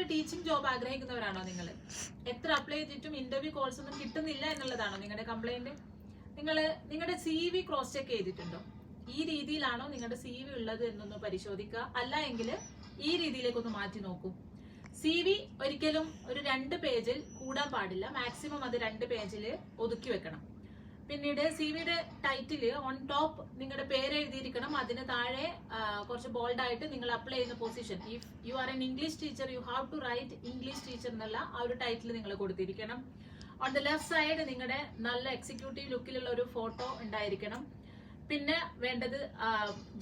ഒരു teaching job ആഗ്രഹിക്കുന്നവരാണോ നിങ്ങൾ? എത്ര അപ്ലൈ ചെയ്തിട്ടും ഇന്റർവ്യൂ കോൾസ് ഒന്നും കിട്ടുന്നില്ല എന്നുള്ളതാണോ നിങ്ങളുടെ കംപ്ലൈന്റ്? നിങ്ങൾ നിങ്ങളുടെ CV ക്രോസ് ചെക്ക് ചെയ്തിട്ടുണ്ടോ? ഈ രീതിയിലാണോ നിങ്ങളുടെ CV ഉള്ളത് എന്നൊന്ന് പരിശോധിക്കുക. അല്ല എങ്കിൽ ഈ രീതിയിലേക്കൊന്ന് മാറ്റി നോക്കൂ. CV ഒരിക്കലും ഒരു 2 പേജിൽ കൂടാൻ പാടില്ല. മാക്സിമം അത് 2 പേജിൽ ഒതുക്കി വെക്കണം. പിന്നീട് CVയുടെ ടൈറ്റിൽ ഓൺ ടോപ്പ് നിങ്ങളുടെ പേര് എഴുതിയിരിക്കണം. അതിന് താഴെ കുറച്ച് ബോൾഡ് ആയിട്ട് നിങ്ങൾ അപ്ലൈ ചെയ്യുന്ന position, if you are an English teacher you have to write English teacher എന്നുള്ള ആ ഒരു ടൈറ്റിൽ നിങ്ങൾ കൊടുത്തിരിക്കണം. ഓൺ ദ ലെഫ്റ്റ് സൈഡ് നിങ്ങളുടെ നല്ല എക്സിക്യൂട്ടീവ് ലുക്കിലുള്ള ഒരു ഫോട്ടോ ഉണ്ടായിരിക്കണം. പിന്നെ വേണ്ടത്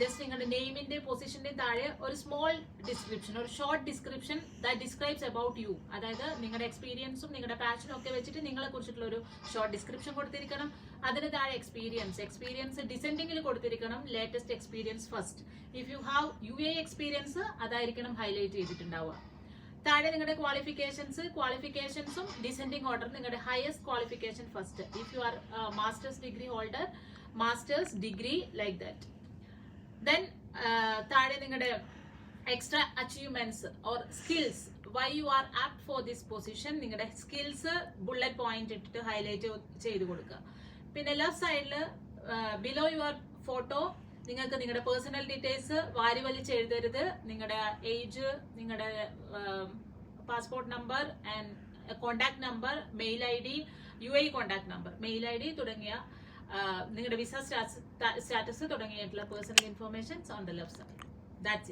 ജസ്റ്റ് നിങ്ങളുടെ നെയിമിന്റെ പൊസിഷന്റെ താഴെ ഒരു സ്മോൾ ഡിസ്ക്രിപ്ഷൻ, ഒരു short description that describes about you. അതായത് നിങ്ങളുടെ എക്സ്പീരിയൻസും നിങ്ങളുടെ പാഷനും ഒക്കെ വെച്ചിട്ട് നിങ്ങളെ കുറിച്ചിട്ടുള്ള ഒരു ഷോർട്ട് ഡിസ്ക്രിപ്ഷൻ കൊടുത്തിരിക്കണം. അതിന് താഴെ എക്സ്പീരിയൻസ് ഡിസെൻഡിങ്ങിൽ കൊടുത്തിരിക്കണം. Latest experience first. If you have UAE experience അതായിരിക്കണം ഹൈലൈറ്റ് ചെയ്തിട്ടുണ്ടാവുക. താഴെ നിങ്ങളുടെ ക്വാളിഫിക്കേഷൻസും ഡിസെൻഡിങ് ഓർഡർ നിങ്ങളുടെ highest qualification first. If you are masters degree holder, masters degree like that. Then താഴെ നിങ്ങളുടെ extra achievements or skills, why you are apt for this position. നിങ്ങളുടെ skills bullet point ഇട്ടിട്ട് highlight ചെയ്ത് കൊടുക്കുക. പിന്നെ left സൈഡിൽ below your photo നിങ്ങൾക്ക് നിങ്ങളുടെ പേഴ്സണൽ ഡീറ്റെയിൽസ് വാരി വലിച്ച് എഴുതരുത്. നിങ്ങളുടെ ഏജ്, നിങ്ങളുടെ passport number and contact number, mail ID, UAE contact number, mail ID തുടങ്ങിയ നിങ്ങളുടെ വിസ സ്റ്റാറ്റസ് തുടങ്ങിയിട്ടുള്ള personal informations on the left side. That's